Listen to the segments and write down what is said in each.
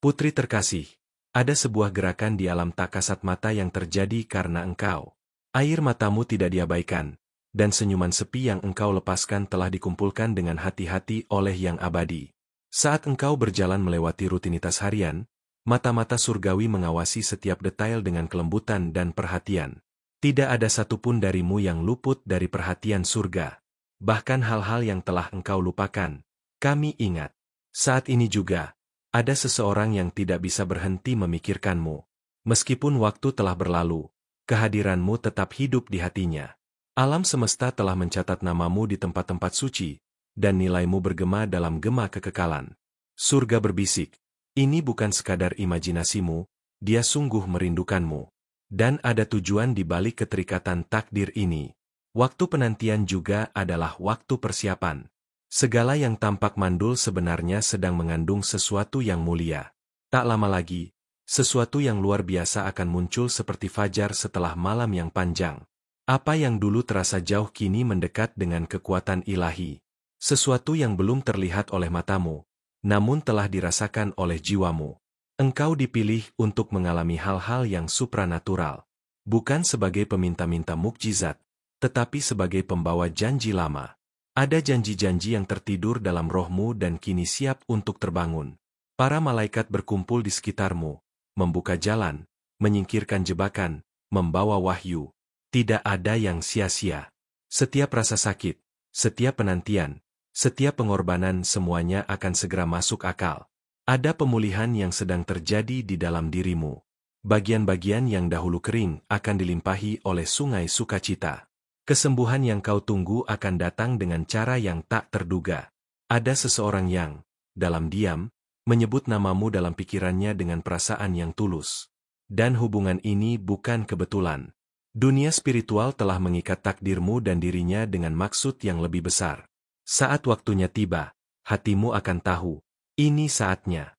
Putri terkasih, ada sebuah gerakan di alam tak kasat mata yang terjadi karena engkau. Air matamu tidak diabaikan, dan senyuman sepi yang engkau lepaskan telah dikumpulkan dengan hati-hati oleh yang abadi. Saat engkau berjalan melewati rutinitas harian, mata-mata surgawi mengawasi setiap detail dengan kelembutan dan perhatian. Tidak ada satupun darimu yang luput dari perhatian surga. Bahkan hal-hal yang telah engkau lupakan, kami ingat. Saat ini juga, ada seseorang yang tidak bisa berhenti memikirkanmu. Meskipun waktu telah berlalu, kehadiranmu tetap hidup di hatinya. Alam semesta telah mencatat namamu di tempat-tempat suci, dan nilaimu bergema dalam gema kekekalan. Surga berbisik, ini bukan sekadar imajinasimu, dia sungguh merindukanmu. Dan ada tujuan di balik keterikatan takdir ini. Waktu penantian juga adalah waktu persiapan. Segala yang tampak mandul sebenarnya sedang mengandung sesuatu yang mulia. Tak lama lagi, sesuatu yang luar biasa akan muncul seperti fajar setelah malam yang panjang. Apa yang dulu terasa jauh kini mendekat dengan kekuatan ilahi. Sesuatu yang belum terlihat oleh matamu, namun telah dirasakan oleh jiwamu. Engkau dipilih untuk mengalami hal-hal yang supranatural. Bukan sebagai peminta-minta mukjizat, tetapi sebagai pembawa janji lama. Ada janji-janji yang tertidur dalam rohmu dan kini siap untuk terbangun. Para malaikat berkumpul di sekitarmu, membuka jalan, menyingkirkan jebakan, membawa wahyu. Tidak ada yang sia-sia. Setiap rasa sakit, setiap penantian, setiap pengorbanan semuanya akan segera masuk akal. Ada pemulihan yang sedang terjadi di dalam dirimu. Bagian-bagian yang dahulu kering akan dilimpahi oleh sungai sukacita. Kesembuhan yang kau tunggu akan datang dengan cara yang tak terduga. Ada seseorang yang, dalam diam, menyebut namamu dalam pikirannya dengan perasaan yang tulus. Dan hubungan ini bukan kebetulan. Dunia spiritual telah mengikat takdirmu dan dirinya dengan maksud yang lebih besar. Saat waktunya tiba, hatimu akan tahu, ini saatnya.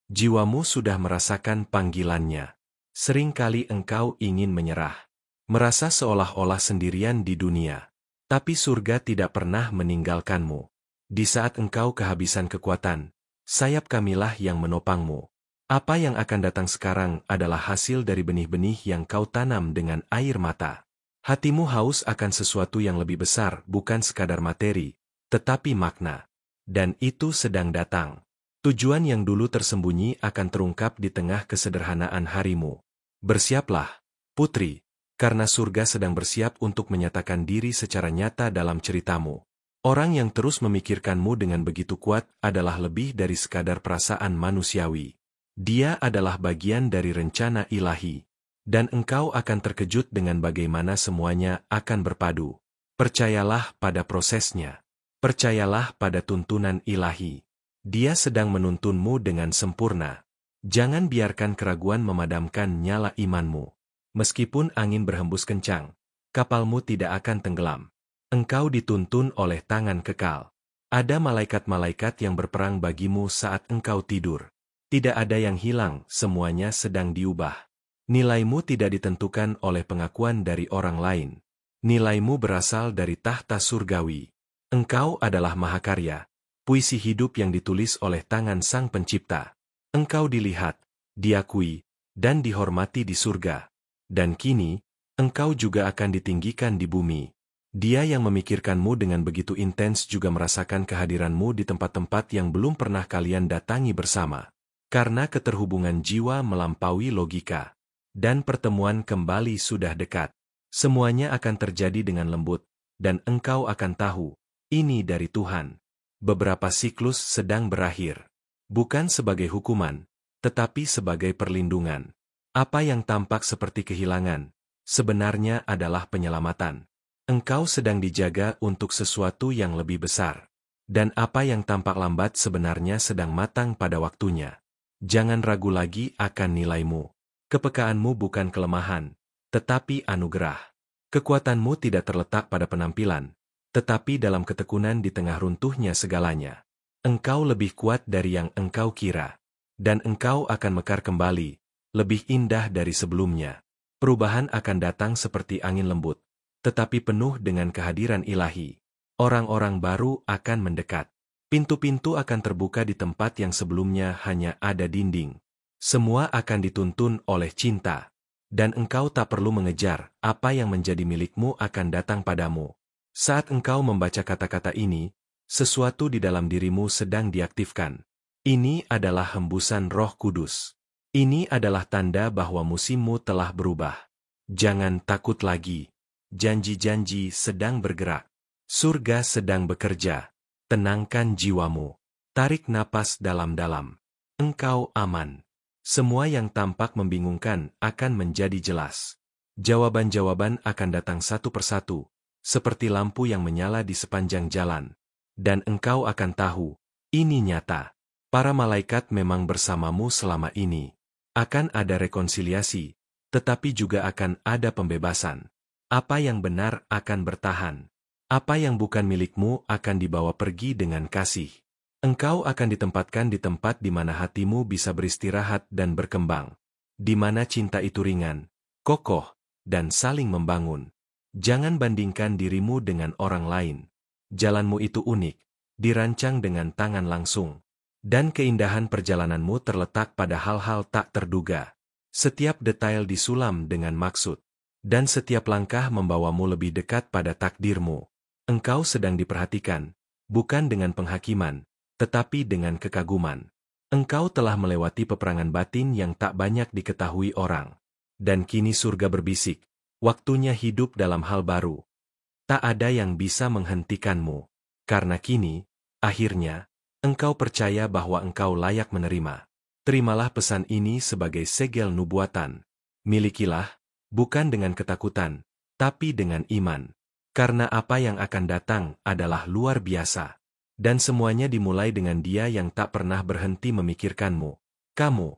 Jiwamu sudah merasakan panggilannya. Seringkali engkau ingin menyerah. Merasa seolah-olah sendirian di dunia. Tapi surga tidak pernah meninggalkanmu. Di saat engkau kehabisan kekuatan, sayap kamilah yang menopangmu. Apa yang akan datang sekarang adalah hasil dari benih-benih yang kau tanam dengan air mata. Hatimu haus akan sesuatu yang lebih besar, bukan sekadar materi, tetapi makna. Dan itu sedang datang. Tujuan yang dulu tersembunyi akan terungkap di tengah kesederhanaan harimu. Bersiaplah, putri, karena surga sedang bersiap untuk menyatakan diri secara nyata dalam ceritamu. Orang yang terus memikirkanmu dengan begitu kuat adalah lebih dari sekadar perasaan manusiawi. Dia adalah bagian dari rencana ilahi. Dan engkau akan terkejut dengan bagaimana semuanya akan berpadu. Percayalah pada prosesnya. Percayalah pada tuntunan ilahi. Dia sedang menuntunmu dengan sempurna. Jangan biarkan keraguan memadamkan nyala imanmu. Meskipun angin berhembus kencang, kapalmu tidak akan tenggelam. Engkau dituntun oleh tangan kekal. Ada malaikat-malaikat yang berperang bagimu saat engkau tidur. Tidak ada yang hilang, semuanya sedang diubah. Nilaimu tidak ditentukan oleh pengakuan dari orang lain. Nilaimu berasal dari tahta surgawi. Engkau adalah mahakarya, puisi hidup yang ditulis oleh tangan Sang Pencipta. Engkau dilihat, diakui, dan dihormati di surga. Dan kini, engkau juga akan ditinggikan di bumi. Dia yang memikirkanmu dengan begitu intens juga merasakan kehadiranmu di tempat-tempat yang belum pernah kalian datangi bersama. Karena keterhubungan jiwa melampaui logika. Dan pertemuan kembali sudah dekat. Semuanya akan terjadi dengan lembut, dan engkau akan tahu, ini dari Tuhan. Beberapa siklus sedang berakhir. Bukan sebagai hukuman, tetapi sebagai perlindungan. Apa yang tampak seperti kehilangan, sebenarnya adalah penyelamatan. Engkau sedang dijaga untuk sesuatu yang lebih besar. Dan apa yang tampak lambat sebenarnya sedang matang pada waktunya. Jangan ragu lagi akan nilaimu. Kepekaanmu bukan kelemahan, tetapi anugerah. Kekuatanmu tidak terletak pada penampilan, tetapi dalam ketekunan di tengah runtuhnya segalanya. Engkau lebih kuat dari yang engkau kira. Dan engkau akan mekar kembali, lebih indah dari sebelumnya. Perubahan akan datang seperti angin lembut, tetapi penuh dengan kehadiran ilahi. Orang-orang baru akan mendekat. Pintu-pintu akan terbuka di tempat yang sebelumnya hanya ada dinding. Semua akan dituntun oleh cinta. Dan engkau tak perlu mengejar, apa yang menjadi milikmu akan datang padamu. Saat engkau membaca kata-kata ini, sesuatu di dalam dirimu sedang diaktifkan. Ini adalah hembusan Roh Kudus. Ini adalah tanda bahwa musimmu telah berubah. Jangan takut lagi. Janji-janji sedang bergerak. Surga sedang bekerja. Tenangkan jiwamu. Tarik napas dalam-dalam. Engkau aman. Semua yang tampak membingungkan akan menjadi jelas. Jawaban-jawaban akan datang satu persatu, seperti lampu yang menyala di sepanjang jalan. Dan engkau akan tahu, ini nyata. Para malaikat memang bersamamu selama ini. Akan ada rekonsiliasi, tetapi juga akan ada pembebasan. Apa yang benar akan bertahan. Apa yang bukan milikmu akan dibawa pergi dengan kasih. Engkau akan ditempatkan di tempat di mana hatimu bisa beristirahat dan berkembang. Di mana cinta itu ringan, kokoh, dan saling membangun. Jangan bandingkan dirimu dengan orang lain. Jalanmu itu unik, dirancang dengan tangan langsung. Dan keindahan perjalananmu terletak pada hal-hal tak terduga. Setiap detail disulam dengan maksud. Dan setiap langkah membawamu lebih dekat pada takdirmu. Engkau sedang diperhatikan, bukan dengan penghakiman, tetapi dengan kekaguman. Engkau telah melewati peperangan batin yang tak banyak diketahui orang. Dan kini surga berbisik, waktunya hidup dalam hal baru. Tak ada yang bisa menghentikanmu. Karena kini, akhirnya, engkau percaya bahwa engkau layak menerima. Terimalah pesan ini sebagai segel nubuatan. Milikilah, bukan dengan ketakutan, tapi dengan iman. Karena apa yang akan datang adalah luar biasa. Dan semuanya dimulai dengan Dia yang tak pernah berhenti memikirkanmu. Kamu.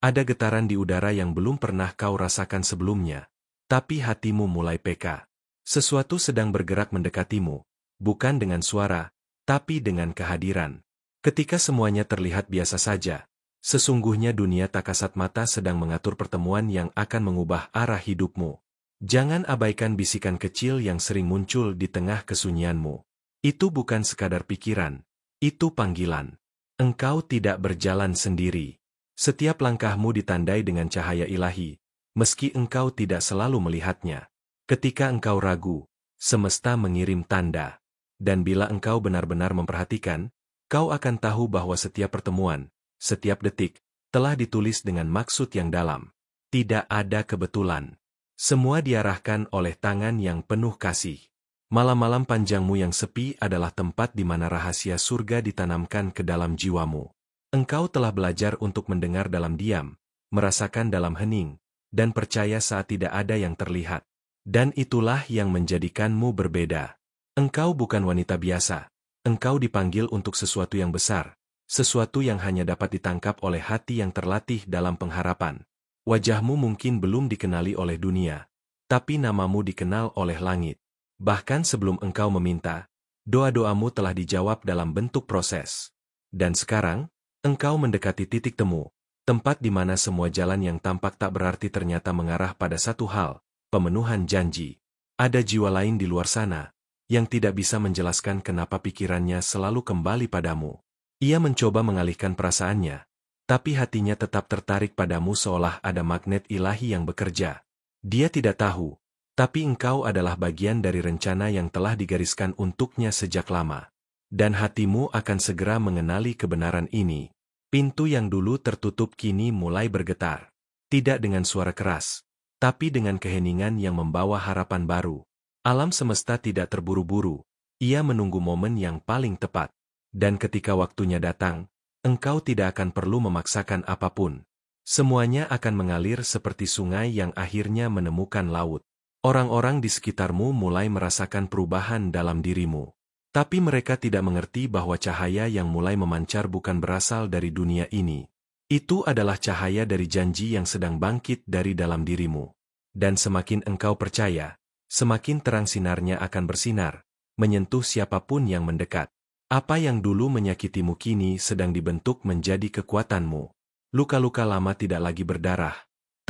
Ada getaran di udara yang belum pernah kau rasakan sebelumnya. Tapi hatimu mulai peka. Sesuatu sedang bergerak mendekatimu. Bukan dengan suara, tapi dengan kehadiran. Ketika semuanya terlihat biasa saja, sesungguhnya dunia tak kasat mata sedang mengatur pertemuan yang akan mengubah arah hidupmu. Jangan abaikan bisikan kecil yang sering muncul di tengah kesunyianmu. Itu bukan sekadar pikiran, itu panggilan. Engkau tidak berjalan sendiri. Setiap langkahmu ditandai dengan cahaya ilahi, meski engkau tidak selalu melihatnya. Ketika engkau ragu, semesta mengirim tanda. Dan bila engkau benar-benar memperhatikan, kau akan tahu bahwa setiap pertemuan, setiap detik, telah ditulis dengan maksud yang dalam. Tidak ada kebetulan. Semua diarahkan oleh tangan yang penuh kasih. Malam-malam panjangmu yang sepi adalah tempat di mana rahasia surga ditanamkan ke dalam jiwamu. Engkau telah belajar untuk mendengar dalam diam, merasakan dalam hening, dan percaya saat tidak ada yang terlihat. Dan itulah yang menjadikanmu berbeda. Engkau bukan wanita biasa. Engkau dipanggil untuk sesuatu yang besar, sesuatu yang hanya dapat ditangkap oleh hati yang terlatih dalam pengharapan. Wajahmu mungkin belum dikenali oleh dunia, tapi namamu dikenal oleh langit. Bahkan sebelum engkau meminta, doa-doamu telah dijawab dalam bentuk proses. Dan sekarang, engkau mendekati titik temu, tempat di mana semua jalan yang tampak tak berarti ternyata mengarah pada satu hal, pemenuhan janji. Ada jiwa lain di luar sana, yang tidak bisa menjelaskan kenapa pikirannya selalu kembali padamu. Ia mencoba mengalihkan perasaannya, tapi hatinya tetap tertarik padamu seolah ada magnet ilahi yang bekerja. Dia tidak tahu, tapi engkau adalah bagian dari rencana yang telah digariskan untuknya sejak lama. Dan hatimu akan segera mengenali kebenaran ini. Pintu yang dulu tertutup kini mulai bergetar. Tidak dengan suara keras, tapi dengan keheningan yang membawa harapan baru. Alam semesta tidak terburu-buru. Ia menunggu momen yang paling tepat. Dan ketika waktunya datang, engkau tidak akan perlu memaksakan apapun. Semuanya akan mengalir seperti sungai yang akhirnya menemukan laut. Orang-orang di sekitarmu mulai merasakan perubahan dalam dirimu. Tapi mereka tidak mengerti bahwa cahaya yang mulai memancar bukan berasal dari dunia ini. Itu adalah cahaya dari janji yang sedang bangkit dari dalam dirimu. Dan semakin engkau percaya, semakin terang sinarnya akan bersinar, menyentuh siapapun yang mendekat. Apa yang dulu menyakitimu kini sedang dibentuk menjadi kekuatanmu. Luka-luka lama tidak lagi berdarah,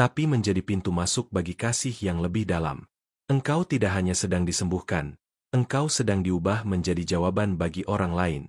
tapi menjadi pintu masuk bagi kasih yang lebih dalam. Engkau tidak hanya sedang disembuhkan, engkau sedang diubah menjadi jawaban bagi orang lain.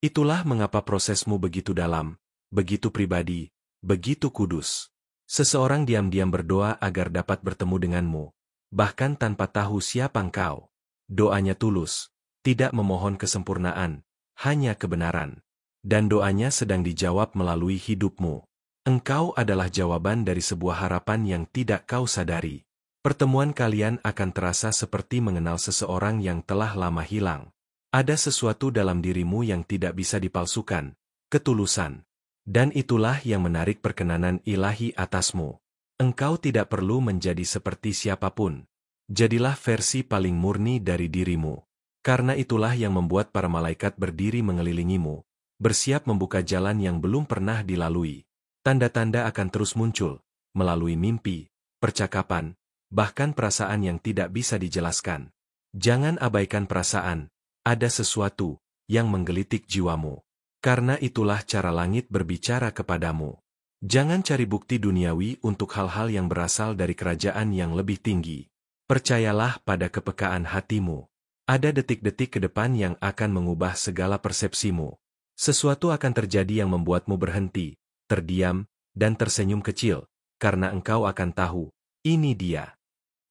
Itulah mengapa prosesmu begitu dalam, begitu pribadi, begitu kudus. Seseorang diam-diam berdoa agar dapat bertemu denganmu, bahkan tanpa tahu siapa engkau. Doanya tulus, tidak memohon kesempurnaan, hanya kebenaran. Dan doanya sedang dijawab melalui hidupmu. Engkau adalah jawaban dari sebuah harapan yang tidak kau sadari. Pertemuan kalian akan terasa seperti mengenal seseorang yang telah lama hilang. Ada sesuatu dalam dirimu yang tidak bisa dipalsukan, ketulusan. Dan itulah yang menarik perkenanan ilahi atasmu. Engkau tidak perlu menjadi seperti siapapun. Jadilah versi paling murni dari dirimu. Karena itulah yang membuat para malaikat berdiri mengelilingimu, bersiap membuka jalan yang belum pernah dilalui. Tanda-tanda akan terus muncul, melalui mimpi, percakapan, bahkan perasaan yang tidak bisa dijelaskan. Jangan abaikan perasaan, ada sesuatu yang menggelitik jiwamu. Karena itulah cara langit berbicara kepadamu. Jangan cari bukti duniawi untuk hal-hal yang berasal dari kerajaan yang lebih tinggi. Percayalah pada kepekaan hatimu. Ada detik-detik ke depan yang akan mengubah segala persepsimu. Sesuatu akan terjadi yang membuatmu berhenti, terdiam, dan tersenyum kecil, karena engkau akan tahu, ini dia.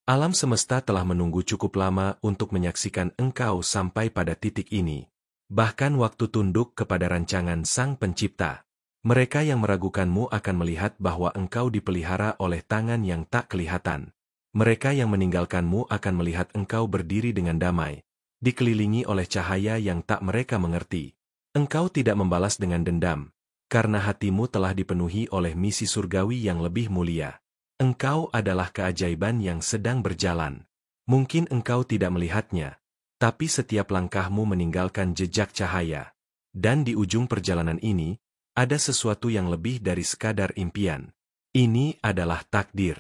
Alam semesta telah menunggu cukup lama untuk menyaksikan engkau sampai pada titik ini. Bahkan waktu tunduk kepada rancangan Sang Pencipta. Mereka yang meragukanmu akan melihat bahwa engkau dipelihara oleh tangan yang tak kelihatan. Mereka yang meninggalkanmu akan melihat engkau berdiri dengan damai, dikelilingi oleh cahaya yang tak mereka mengerti. Engkau tidak membalas dengan dendam, karena hatimu telah dipenuhi oleh misi surgawi yang lebih mulia. Engkau adalah keajaiban yang sedang berjalan. Mungkin engkau tidak melihatnya, tapi setiap langkahmu meninggalkan jejak cahaya. Dan di ujung perjalanan ini, ada sesuatu yang lebih dari sekadar impian. Ini adalah takdir.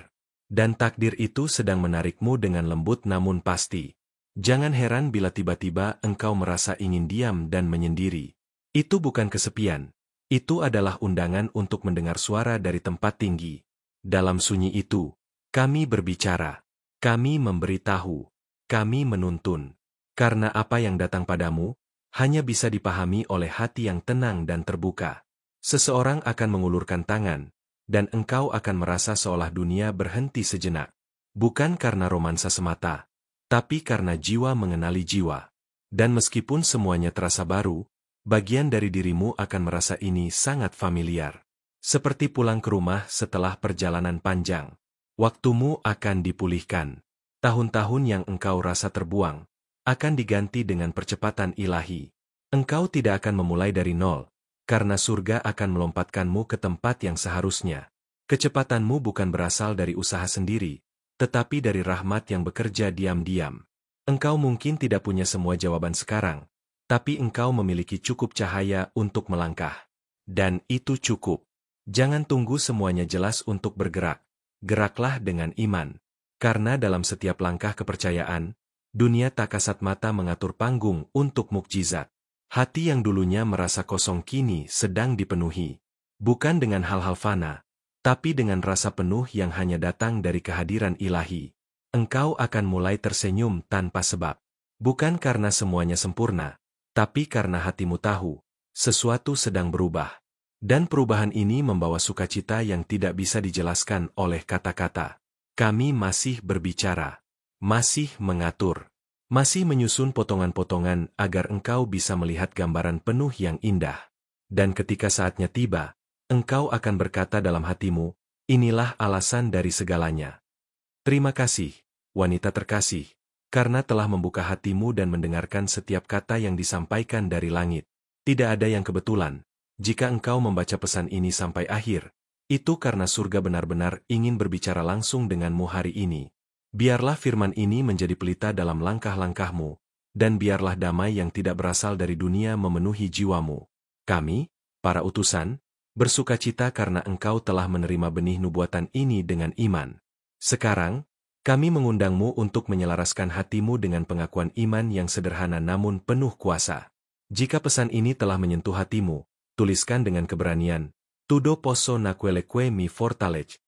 Dan takdir itu sedang menarikmu dengan lembut namun pasti. Jangan heran bila tiba-tiba engkau merasa ingin diam dan menyendiri. Itu bukan kesepian. Itu adalah undangan untuk mendengar suara dari tempat tinggi. Dalam sunyi itu, kami berbicara. Kami memberitahu. Kami menuntun. Karena apa yang datang padamu, hanya bisa dipahami oleh hati yang tenang dan terbuka. Seseorang akan mengulurkan tangan, dan engkau akan merasa seolah dunia berhenti sejenak. Bukan karena romansa semata, tapi karena jiwa mengenali jiwa. Dan meskipun semuanya terasa baru, bagian dari dirimu akan merasa ini sangat familiar. Seperti pulang ke rumah setelah perjalanan panjang. Waktumu akan dipulihkan. Tahun-tahun yang engkau rasa terbuang akan diganti dengan percepatan ilahi. Engkau tidak akan memulai dari nol, karena surga akan melompatkanmu ke tempat yang seharusnya. Kecepatanmu bukan berasal dari usaha sendiri, tetapi dari rahmat yang bekerja diam-diam. Engkau mungkin tidak punya semua jawaban sekarang, tapi engkau memiliki cukup cahaya untuk melangkah. Dan itu cukup. Jangan tunggu semuanya jelas untuk bergerak. Geraklah dengan iman. Karena dalam setiap langkah kepercayaan, dunia tak kasat mata mengatur panggung untuk mukjizat. Hati yang dulunya merasa kosong kini sedang dipenuhi. Bukan dengan hal-hal fana, tapi dengan rasa penuh yang hanya datang dari kehadiran ilahi. Engkau akan mulai tersenyum tanpa sebab. Bukan karena semuanya sempurna, tapi karena hatimu tahu, sesuatu sedang berubah. Dan perubahan ini membawa sukacita yang tidak bisa dijelaskan oleh kata-kata. Kami masih berbicara. Masih mengatur, masih menyusun potongan-potongan agar engkau bisa melihat gambaran penuh yang indah. Dan ketika saatnya tiba, engkau akan berkata dalam hatimu, inilah alasan dari segalanya. Terima kasih, wanita terkasih, karena telah membuka hatimu dan mendengarkan setiap kata yang disampaikan dari langit. Tidak ada yang kebetulan. Jika engkau membaca pesan ini sampai akhir, itu karena surga benar-benar ingin berbicara langsung denganmu hari ini. Biarlah firman ini menjadi pelita dalam langkah-langkahmu, dan biarlah damai yang tidak berasal dari dunia memenuhi jiwamu. Kami, para utusan, bersukacita karena engkau telah menerima benih nubuatan ini dengan iman. Sekarang, kami mengundangmu untuk menyelaraskan hatimu dengan pengakuan iman yang sederhana namun penuh kuasa. Jika pesan ini telah menyentuh hatimu, tuliskan dengan keberanian, Tudo posso naqueleque mi fortalece.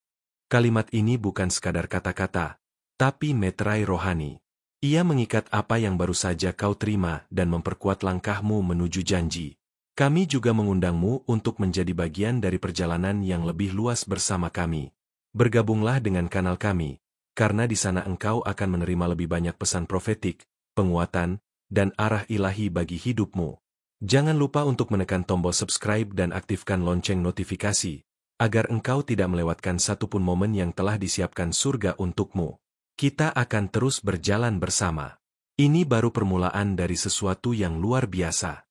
Kalimat ini bukan sekadar kata-kata, tapi meterai rohani. Ia mengikat apa yang baru saja kau terima dan memperkuat langkahmu menuju janji. Kami juga mengundangmu untuk menjadi bagian dari perjalanan yang lebih luas bersama kami. Bergabunglah dengan kanal kami, karena di sana engkau akan menerima lebih banyak pesan profetik, penguatan, dan arah ilahi bagi hidupmu. Jangan lupa untuk menekan tombol subscribe dan aktifkan lonceng notifikasi, agar engkau tidak melewatkan satupun momen yang telah disiapkan surga untukmu. Kita akan terus berjalan bersama. Ini baru permulaan dari sesuatu yang luar biasa.